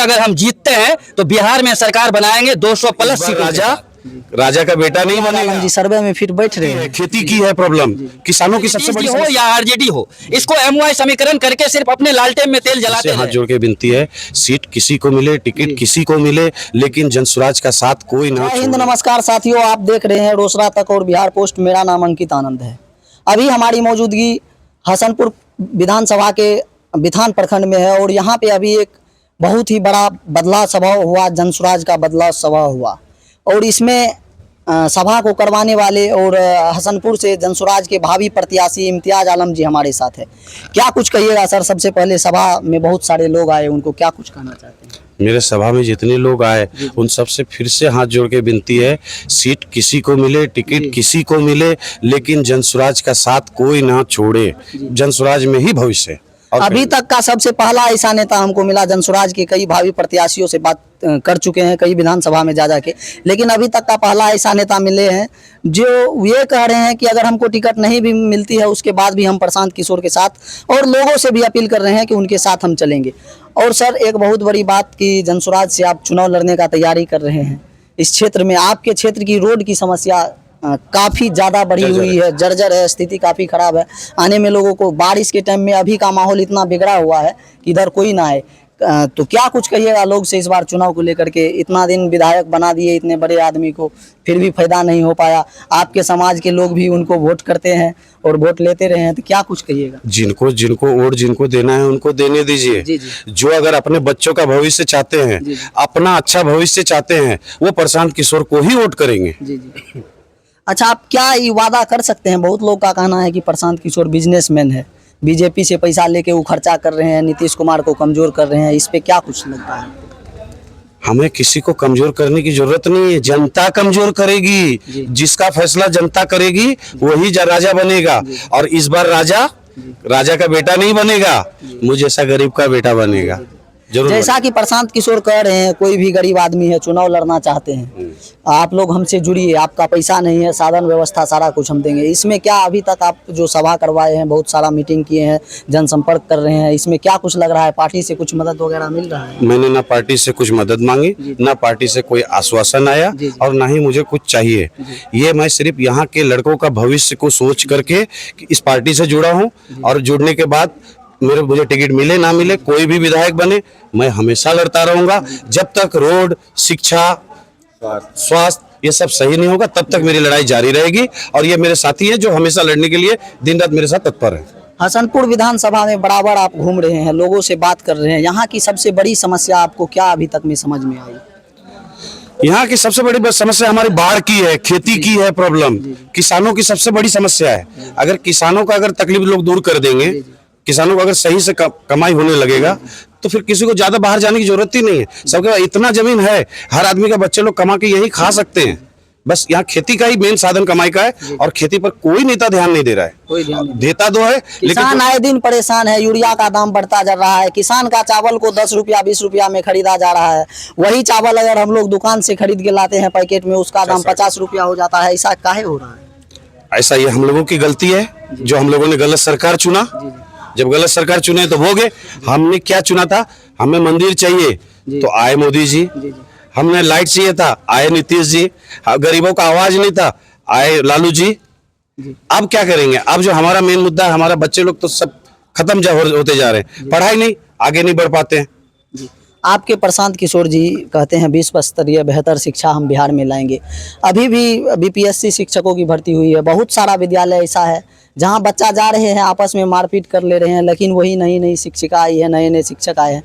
अगर हम जीतते हैं तो बिहार में सरकार बनाएंगे 200 प्लस सीटों। राजा का बेटा नहीं बनेगा जी सर्वे में फिर बैठ रहे हैं। खेती की है प्रॉब्लम, किसानों की सबसे बड़ी हो या आरजेडी हो, इसको एमवाई समीकरण करके सिर्फ अपने लालटेन में तेल जलाते हैं। हाथ जोड़ के विनती है, सीट किसी को मिले, टिकट किसी को मिले, लेकिन जनसुराज का साथ कोई ना जय हिंद, नमस्कार साथियों, आप देख रहे हैं रोसड़ा तक और बिहार पोस्ट। मेरा नाम अंकित आनंद है। अभी हमारी मौजूदगी हसनपुर विधानसभा के बिथान प्रखंड में है और यहाँ पे अभी एक बहुत ही बड़ा बदलाव सभा हुआ, जनसुराज का बदलाव सभा हुआ और इसमें सभा को करवाने वाले और हसनपुर से जनसुराज के भावी प्रत्याशी इम्तियाज आलम जी हमारे साथ है। क्या कुछ कहिएगा सर? सबसे पहले सभा में बहुत सारे लोग आए, उनको क्या कुछ कहना चाहते हैं? मेरे सभा में जितने लोग आए उन सबसे फिर से हाथ जोड़ के विनती है, सीट किसी को मिले, टिकट किसी को मिले, लेकिन जनसुराज का साथ कोई ना छोड़े। जनसुराज में ही भविष्य है। अभी तक का सबसे पहला ऐसा नेता हमको मिला, जनसुराज के कई भावी प्रत्याशियों से बात कर चुके हैं कई विधानसभा में जा के, लेकिन अभी तक का पहला ऐसा नेता मिले हैं जो ये कह रहे हैं कि अगर हमको टिकट नहीं भी मिलती है उसके बाद भी हम प्रशांत किशोर के साथ, और लोगों से भी अपील कर रहे हैं कि उनके साथ हम चलेंगे। और सर एक बहुत बड़ी बात कि जनसुराज से आप चुनाव लड़ने का तैयारी कर रहे हैं। इस क्षेत्र में आपके क्षेत्र की रोड की समस्या काफ़ी ज़्यादा बढ़ी हुई है, जर्जर है, स्थिति काफ़ी ख़राब है। आने में लोगों को बारिश के टाइम में अभी का माहौल इतना बिगड़ा हुआ है कि इधर कोई ना आए। तो क्या कुछ कहिएगा लोग से इस बार चुनाव को लेकर के? इतना दिन विधायक बना दिए इतने बड़े आदमी को, फिर भी फायदा नहीं हो पाया। आपके समाज के लोग भी उनको वोट करते हैं और वोट लेते रहे हैं, तो क्या कुछ कहिएगा? जिनको वोट जिनको देना है उनको देने दीजिए। जो अगर अपने बच्चों का भविष्य चाहते हैं, अपना अच्छा भविष्य चाहते हैं, वो प्रशांत किशोर को ही वोट करेंगे। अच्छा, आप क्या ये वादा कर सकते हैं? बहुत लोग का कहना है कि प्रशांत किशोर बिजनेसमैन है, बीजेपी से पैसा लेके वो खर्चा कर रहे हैं, नीतीश कुमार को कमजोर कर रहे हैं। इस पे क्या कुछ लगता है? हमें किसी को कमजोर करने की जरूरत नहीं है, जनता कमजोर करेगी। जिसका फैसला जनता करेगी वही राजा बनेगा। और इस बार राजा का बेटा नहीं बनेगा, मुझे ऐसा गरीब का बेटा बनेगा। जैसा कि प्रशांत किशोर कह रहे हैं, कोई भी गरीब आदमी है चुनाव लड़ना चाहते हैं, आप लोग हमसे जुड़िए, आपका पैसा नहीं है, साधन व्यवस्था सारा कुछ हम देंगे। इसमें क्या अभी तक आप जो सभा करवाए हैं, बहुत सारा मीटिंग किए हैं, जनसंपर्क कर रहे हैं, इसमें क्या कुछ लग रहा है? पार्टी से कुछ मदद वगैरह मिल रहा है? मैंने ना पार्टी से कुछ मदद मांगी, ना पार्टी से कोई आश्वासन आया और ना ही मुझे कुछ चाहिए। ये मैं सिर्फ यहाँ के लड़कों का भविष्य को सोच करके इस पार्टी से जुड़ा हूँ और जुड़ने के बाद मुझे टिकट मिले ना मिले, कोई भी विधायक बने, मैं हमेशा लड़ता रहूंगा। जब तक रोड, शिक्षा, स्वास्थ्य ये सब सही नहीं होगा तब तक मेरी लड़ाई जारी रहेगी। और ये मेरे साथी हैं जो हमेशा लड़ने के लिए दिन रात मेरे साथ तत्पर हैं। हसनपुर विधानसभा में बराबर आप घूम रहे हैं, लोगों से बात कर रहे हैं, यहाँ की सबसे बड़ी समस्या आपको क्या अभी तक में समझ में आई? यहाँ की सबसे बड़ी समस्या हमारी बाढ़ की है, खेती की है प्रॉब्लम, किसानों की सबसे बड़ी समस्या है। अगर किसानों का तकलीफ लोग दूर कर देंगे, किसानों को अगर सही से कमाई होने लगेगा तो फिर किसी को ज्यादा बाहर जाने की जरूरत ही नहीं है। सबके पास इतना जमीन है, हर आदमी का बच्चे लोग कमा के यही खा सकते हैं। बस यहाँ खेती का ही मेन साधन कमाई का है और खेती पर कोई नेता ध्यान नहीं दे रहा है। कोई ध्यान नहीं देता तो है, किसान आए दिन परेशान है। यूरिया का दाम बढ़ता जा रहा है, किसान का चावल को 10 रुपया 20 रुपया में खरीदा जा रहा है। वही चावल अगर हम लोग दुकान से खरीद के लाते हैं पैकेट में, उसका दाम 50 रुपया हो जाता है। ऐसा काहे हो रहा है? ऐसा ये हम लोगों की गलती है जो हम लोगों ने गलत सरकार चुना। जब गलत सरकार चुने तो हो गए। हमने क्या चुना था? हमें मंदिर चाहिए तो आए मोदी जी। हमने लाइट चाहिए था, आए नीतीश जी। गरीबों का आवाज नहीं था, आए लालू जी। अब क्या करेंगे? अब जो हमारा मेन मुद्दा है, हमारा बच्चे लोग तो सब खत्म होते जा रहे हैं, पढ़ाई नहीं, आगे नहीं बढ़ पाते हैं। आपके प्रशांत किशोर जी कहते हैं विश्व स्तरीय बेहतर शिक्षा हम बिहार में लाएंगे। अभी भी बीपीएससी शिक्षकों की भर्ती हुई है, बहुत सारा विद्यालय ऐसा है जहां बच्चा जा रहे हैं आपस में मारपीट कर ले रहे हैं, लेकिन वही नई शिक्षिका आई है, नए शिक्षक आए हैं,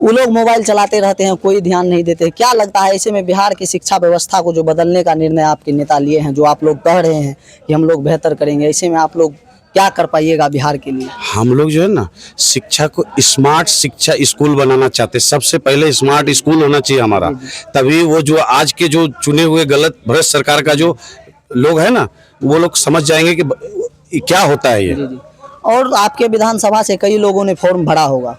वो लोग मोबाइल चलाते रहते हैं, कोई ध्यान नहीं देते। क्या लगता है ऐसे में बिहार की शिक्षा व्यवस्था को जो बदलने का निर्णय आपके नेता लिए हैं, जो आप लोग कह रहे हैं कि हम लोग बेहतर करेंगे, ऐसे में आप लोग क्या कर पाइएगा बिहार के लिए? हम लोग जो है ना, शिक्षा को स्मार्ट शिक्षा स्कूल बनाना चाहते हैं। सबसे पहले स्मार्ट स्कूल होना चाहिए हमारा, तभी वो जो आज के जो चुने हुए गलत भ्रष्ट सरकार का जो लोग है ना, वो लोग समझ जाएंगे कि क्या होता है ये। और आपके विधानसभा से कई लोगों ने फॉर्म भरा होगा,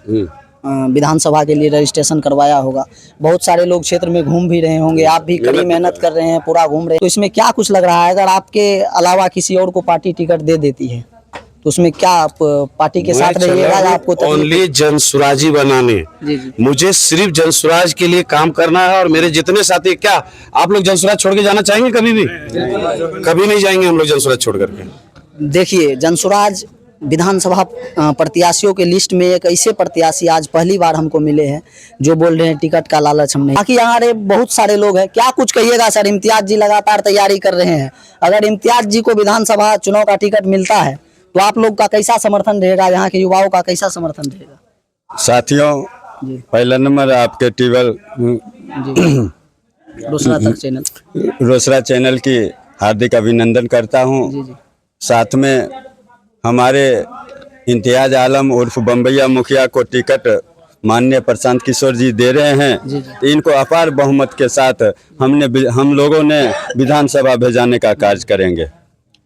विधानसभा के लिए रजिस्ट्रेशन करवाया होगा, बहुत सारे लोग क्षेत्र में घूम भी रहे होंगे, आप भी कड़ी मेहनत कर रहे हैं, पूरा घूम रहे हैं, तो इसमें क्या कुछ लग रहा है? अगर आपके अलावा किसी और को पार्टी टिकट दे देती है तो उसमें क्या आप पार्टी के साथ रहिएगा या आपको ओनली जनसुराजी बनाने। जी जी मुझे सिर्फ जनसुराज के लिए काम करना है। और मेरे जितने साथी, क्या आप लोग जनसुराज छोड़ के जाना चाहेंगे? कभी भी कभी नहीं जाएंगे हम लोग जनसुराज छोड़ करके। देखिए, जनसुराज विधानसभा प्रत्याशियों के लिस्ट में एक ऐसे प्रत्याशी आज पहली बार हमको मिले हैं जो बोल रहे हैं टिकट का लालच हम नहीं। बाकी यहाँ रे बहुत सारे लोग हैं, क्या कुछ कहिएगा सर? इम्तियाज जी लगातार तैयारी कर रहे हैं, अगर इम्तियाज जी को विधानसभा चुनाव का टिकट मिलता है तो आप लोग का कैसा समर्थन रहेगा, यहाँ के युवाओं का कैसा समर्थन रहेगा? साथियों, पहला नंबर आपके टीवल रोसड़ा चैनल की हार्दिक अभिनंदन करता हूँ। साथ में हमारे इम्तियाज आलम उर्फ बम्बैया मुखिया को टिकट माननीय प्रशांत किशोर जी दे रहे हैं। इनको अपार बहुमत के साथ हम लोगों ने विधानसभा भेजाने का कार्य करेंगे।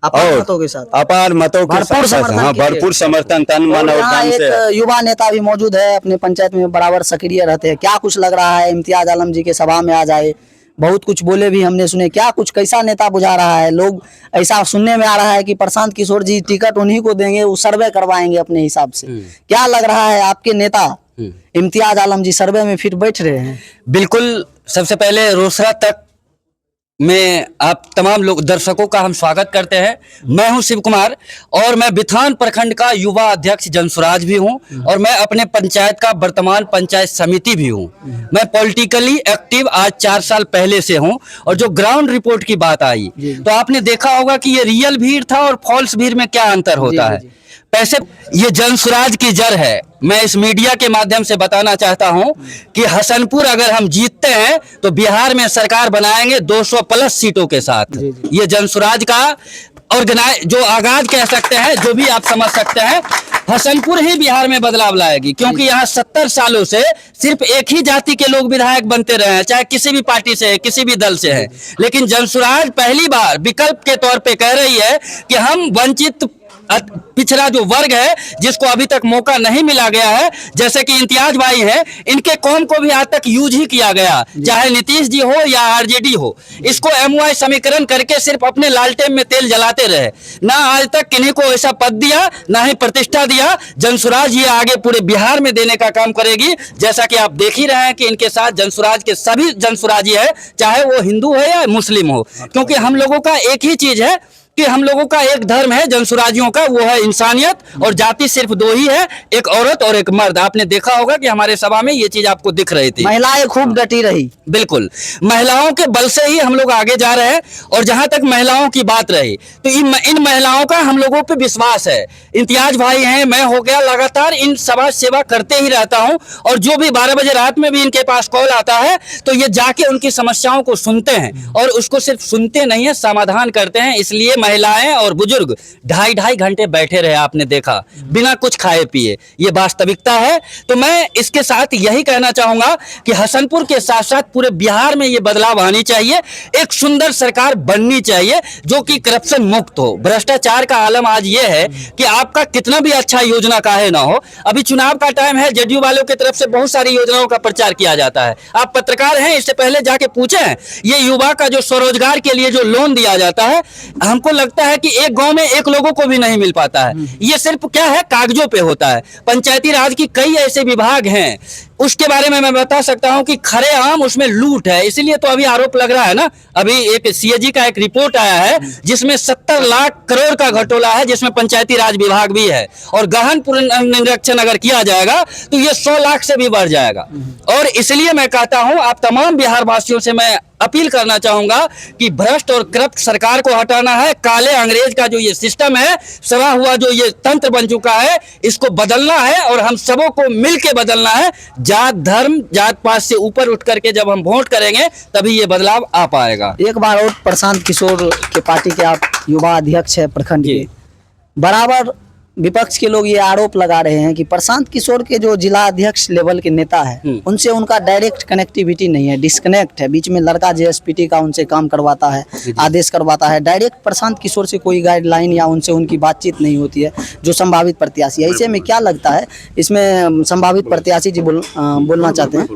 अपार मतों के साथ, अपार मतों के साथ, हाँ, भरपूर समर्थन, तन मन और धन से। युवा नेता भी मौजूद है, अपने पंचायत में बराबर सक्रिय रहते हैं। क्या कुछ लग रहा है इम्तियाज आलम जी के सभा में आ जाए? बहुत कुछ बोले भी हमने सुने, क्या कुछ कैसा नेता बुझा रहा है? लोग ऐसा सुनने में आ रहा है कि प्रशांत किशोर जी टिकट उन्हीं को देंगे, वो सर्वे करवाएंगे अपने हिसाब से। क्या लग रहा है आपके नेता इम्तियाज आलम जी सर्वे में फिर बैठ रहे हैं? बिल्कुल। सबसे पहले रोसड़ा तक में आप तमाम लोग दर्शकों का हम स्वागत करते हैं। मैं हूं शिव कुमार और मैं बिथान प्रखंड का युवा अध्यक्ष जनसुराज भी हूं और मैं अपने पंचायत का वर्तमान पंचायत समिति भी हूं। मैं पॉलिटिकली एक्टिव आज 4 साल पहले से हूं। और जो ग्राउंड रिपोर्ट की बात आई तो आपने देखा होगा कि ये रियल भीड़ था और फॉल्स भीड़ में क्या अंतर होता है। पैसे, ये जनसुराज की जड़ है। मैं इस मीडिया के माध्यम से बताना चाहता हूं कि हसनपुर अगर हम जीतते हैं तो बिहार में सरकार बनाएंगे 200 प्लस सीटों के साथ। ये जनसुराज का ऑर्गेनाइज जो आगाज कह सकते हैं, जो भी आप समझ सकते हैं, हसनपुर ही बिहार में बदलाव लाएगी। क्योंकि यहाँ 70 सालों से सिर्फ एक ही जाति के लोग विधायक बनते रहे हैं, चाहे किसी भी पार्टी से है, किसी भी दल से है। लेकिन जनसुराज पहली बार विकल्प के तौर पे कह रही है कि हम वंचित पिछड़ा जो वर्ग है जिसको अभी तक मौका नहीं मिला गया है, जैसे कि इम्तियाज भाई हैं, इनके कौम को भी आज तक यूज ही किया गया, चाहे नीतीश जी हो या आरजेडी हो। इसको एमवाई समीकरण करके सिर्फ अपने लालटेन में तेल जलाते रहे। ना आज तक किन्हीं को ऐसा पद दिया, ना ही प्रतिष्ठा दिया। जनसुराज ये आगे पूरे बिहार में देने का काम करेगी। जैसा कि आप देख ही रहे हैं कि इनके साथ जनसुराज के सभी जनसुराजी है, चाहे वो हिंदू है या मुस्लिम हो। क्योंकि हम लोगों का एक ही चीज है कि हम लोगों का एक धर्म है जनसुराजियों का, वो है इंसानियत। और जाति सिर्फ 2 ही है, एक औरत और एक मर्द। आपने देखा होगा कि हमारे सभा में ये चीज आपको दिख रही थी। महिलाएं खूब डटी रही। बिल्कुल, महिलाओं के बल से ही हम लोग आगे जा रहे हैं। और जहां तक महिलाओं की बात रही तो इन महिलाओं का हम लोगों पे विश्वास है। इम्तियाज भाई हैं, मैं हो गया, लगातार इन समाज सेवा करते ही रहता हूं। और जो भी 12 बजे रात में भी इनके पास कॉल आता है तो ये जाके उनकी समस्याओं को सुनते हैं। और उसको सिर्फ सुनते नहीं है, समाधान करते हैं। इसलिए महिलाएं और बुजुर्ग 2.5 घंटे बैठे रहे, आपने देखा, बिना कुछ खाए पिए। ये वास्तविकता है। तो मैं इसके साथ यही कहना चाहूंगा कि हसनपुर के साथ साथ पूरे बिहार में ये बदलाव आनी चाहिए। एक सुंदर सरकार बननी चाहिए जो कि करप्शन मुक्त हो। भ्रष्टाचार का आलम आज ये है कि आपका कितना भी अच्छा योजना काहे ना हो, अभी चुनाव का टाइम है, जेडीयू वालों की तरफ से बहुत सारी योजनाओं का प्रचार किया जाता है। आप पत्रकार हैं, इससे पहले जाके पूछें, ये युवा का जो स्वरोजगार के लिए जो लोन दिया जाता है, हमको लगता है कि एक गांव में एक लोगों को भी नहीं मिल पाता है। ये सिर्फ क्या है, कागजों पे होता है। पंचायती राज की कई ऐसे विभाग हैं, उसके बारे में मैं बता सकता हूं कि खरे आम उसमें लूट है। इसीलिए तो अभी आरोप लग रहा है ना, अभी एक सीएजी का एक रिपोर्ट आया है जिसमें 70 लाख करोड़ का घटोला है, जिसमें पंचायती राज विभाग भी है। और गहन निरीक्षण अगर किया जाएगा तो ये 100 लाख से भी बढ़ जाएगा। और इसलिए मैं कहता हूं, आप तमाम बिहार वासियों से मैं अपील करना चाहूंगा कि भ्रष्ट और करप्ट सरकार को हटाना है। काले अंग्रेज का जो ये सिस्टम है, सड़ा हुआ जो ये तंत्र बन चुका है, इसको बदलना है और हम सबों को मिलके बदलना है। जात धर्म जात पात से ऊपर उठ करके जब हम वोट करेंगे तभी ये बदलाव आ पाएगा। एक बार और प्रशांत किशोर के पार्टी के आप युवा अध्यक्ष है प्रखंड के, बराबर विपक्ष के लोग ये आरोप लगा रहे हैं कि प्रशांत किशोर के जो जिला अध्यक्ष लेवल के नेता है उनसे उनका डायरेक्ट कनेक्टिविटी नहीं है, डिस्कनेक्ट है। बीच में लड़का जेएसपीटी का उनसे काम करवाता है, आदेश करवाता है। डायरेक्ट प्रशांत किशोर से कोई गाइडलाइन या उनसे उनकी बातचीत नहीं होती है जो संभावित प्रत्याशी है। ऐसे में क्या लगता है, इसमें संभावित प्रत्याशी जी बोलना चाहते हैं,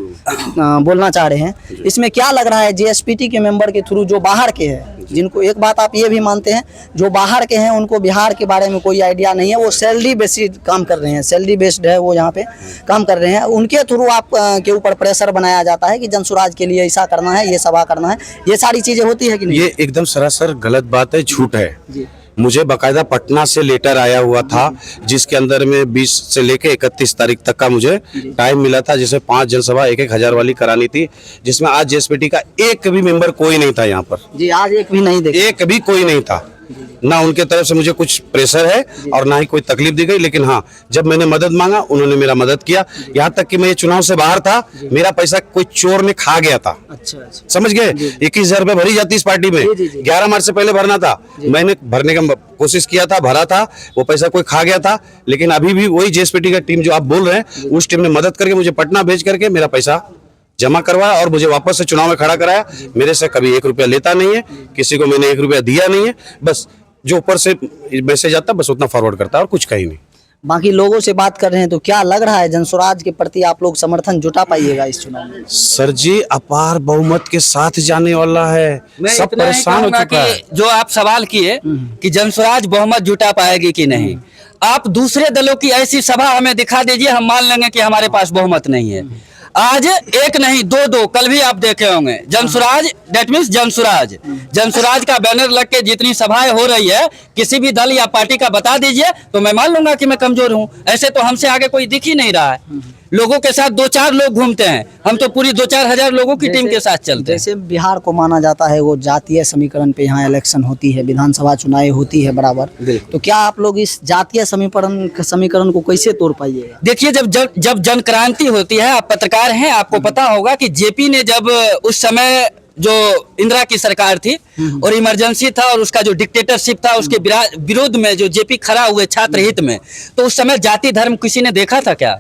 बोलना चाह रहे हैं, इसमें क्या लग रहा है जेएसपीटी के मेंबर के थ्रू जो बाहर के हैं जिनको, एक बात आप ये भी मानते हैं, जो बाहर के हैं उनको बिहार के बारे में कोई आइडिया नहीं है, वो सैलरी बेस्ड काम कर रहे हैं, सैलरी बेस्ड है वो यहाँ पे काम कर रहे हैं, उनके थ्रू आप के ऊपर प्रेशर बनाया जाता है कि जनसुराज के लिए ऐसा करना है, ये सभा करना है, ये सारी चीजें होती है कि नहीं? ये एकदम सरासर गलत बात है, झूठ है। मुझे बाकायदा पटना से लेटर आया हुआ था जिसके अंदर में 20 से लेके 31 तारीख तक का मुझे टाइम मिला था, जिसे 5 जनसभा 1-1 हजार वाली करानी थी, जिसमें आज जेएसपीटी का एक भी मेंबर कोई नहीं था यहाँ पर। जी, आज एक भी नहीं देखे, एक भी कोई नहीं था, ना उनके तरफ से मुझे कुछ प्रेशर है और ना ही कोई तकलीफ दी गई। लेकिन हाँ, जब मैंने मदद मांगा उन्होंने मेरा मदद किया, यहाँ तक कि मैं ये चुनाव से बाहर था, मेरा पैसा कोई चोर ने खा गया था। अच्छा अच्छा, समझ गए? 21,000 रुपए भरी जाती इस पार्टी में, 11 मार्च से पहले भरना था, मैंने भरने का कोशिश किया था, भरा था, वो पैसा कोई खा गया था। लेकिन अभी भी वही जेएसपीटी का टीम जो आप बोल रहे हैं, उस टीम ने मदद करके मुझे पटना भेज करके मेरा पैसा जमा करवाया और मुझे वापस से चुनाव में खड़ा कराया। मेरे से कभी 1 रुपया लेता नहीं है, किसी को मैंने 1 रुपया दिया नहीं है, बस जो ऊपर से मैसेज आता बस उतना फॉरवर्ड करता है और कुछ कहीं नहीं। बाकी लोगों से बात कर रहे हैं तो क्या लग रहा है जनसुराज के प्रति आप लोग समर्थन जुटा पाइएगा इस चुनाव में? सर जी, अपार बहुमत के साथ जाने वाला है, मैं सब इतना ही परेशान हो कहूंगा चुका है। कि जो आप सवाल किए कि जनसुराज बहुमत जुटा पाएगी कि नहीं, आप दूसरे दलों की ऐसी सभा हमें दिखा दीजिए, हम मान लेंगे कि हमारे पास बहुमत नहीं है। आज एक नहीं दो, कल भी आप देखे होंगे जनसुराज, दैट मीन्स जनसुराज का बैनर लग के जितनी सभाएं हो रही है, किसी भी दल या पार्टी का बता दीजिए तो मैं मान लूंगा कि मैं कमजोर हूं। ऐसे तो हमसे आगे कोई दिख ही नहीं रहा है, लोगों के साथ 2-4 लोग घूमते हैं, हम तो पूरी 2-4 हजार लोगों की टीम के साथ चलते हैं। जैसे बिहार को माना जाता है वो जातीय समीकरण पे यहाँ इलेक्शन होती है, विधानसभा चुनाव होती है बराबर, तो क्या आप लोग इस जातीय समीकरण को कैसे तोड़ पाइएगा? देखिए, जब जन क्रांति होती है, आप पत्रकार हैं, आपको पता होगा कि जेपी ने जब उस समय जो इंदिरा की सरकार थी और इमरजेंसी था और उसका जो डिक्टेटरशिप था, उसके विरोध में जो जेपी खड़ा हुए छात्र हित में, तो उस समय जाति धर्म किसी ने देखा था क्या?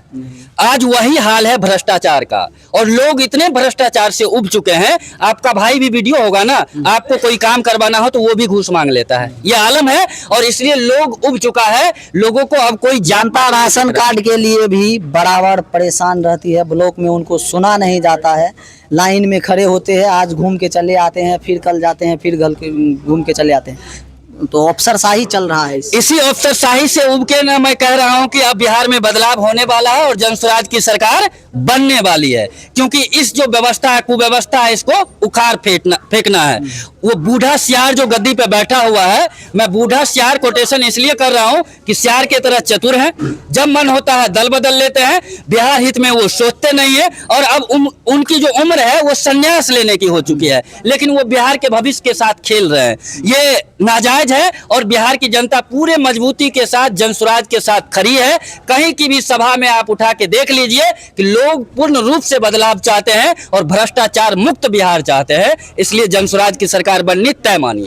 आज वही हाल है भ्रष्टाचार का, और लोग इतने भ्रष्टाचार से उब चुके हैं। आपका भाई भी वीडियो होगा ना, आपको कोई काम करवाना हो तो वो भी घूस मांग लेता है, ये आलम है। और इसलिए लोग उब चुका है, लोगों को अब कोई जनता राशन कार्ड के लिए भी बराबर परेशान रहती है, ब्लॉक में उनको सुना नहीं जाता है, लाइन में खड़े होते हैं, आज घूम के चले आते हैं, फिर कल जाते हैं, फिर घूम के चले आते हैं, तो अफसरशाही चल रहा है। इसी अफसरशाही से उब के ना मैं कह रहा हूं कि अब बिहार में बदलाव होने वाला है और जनसुराज की सरकार बनने वाली है, क्योंकि इस जो व्यवस्था है, कुव्यवस्था है, इसको उखाड़ फेंकना है। वो बूढ़ा सियार जो गद्दी पे बैठा हुआ है, मैं बूढ़ा सियार कोटेशन इसलिए कर रहा हूं कि सियार के तरह चतुर है, जब मन होता है दल बदल लेते हैं, बिहार हित में वो सोचते नहीं है, और अब उनकी जो उम्र है वो संन्यास लेने की हो चुकी है, लेकिन वो बिहार के भविष्य के साथ खेल रहे हैं। ये नाजायज है और बिहार की जनता पूरे मजबूती के साथ जनसुराज के साथ खड़ी है। कहीं की भी सभा में आप उठा के देख लीजिए कि लोग पूर्ण रूप से बदलाव चाहते हैं और भ्रष्टाचार मुक्त बिहार चाहते हैं, इसलिए जनसुराज की सरकार बननी तय मानिए।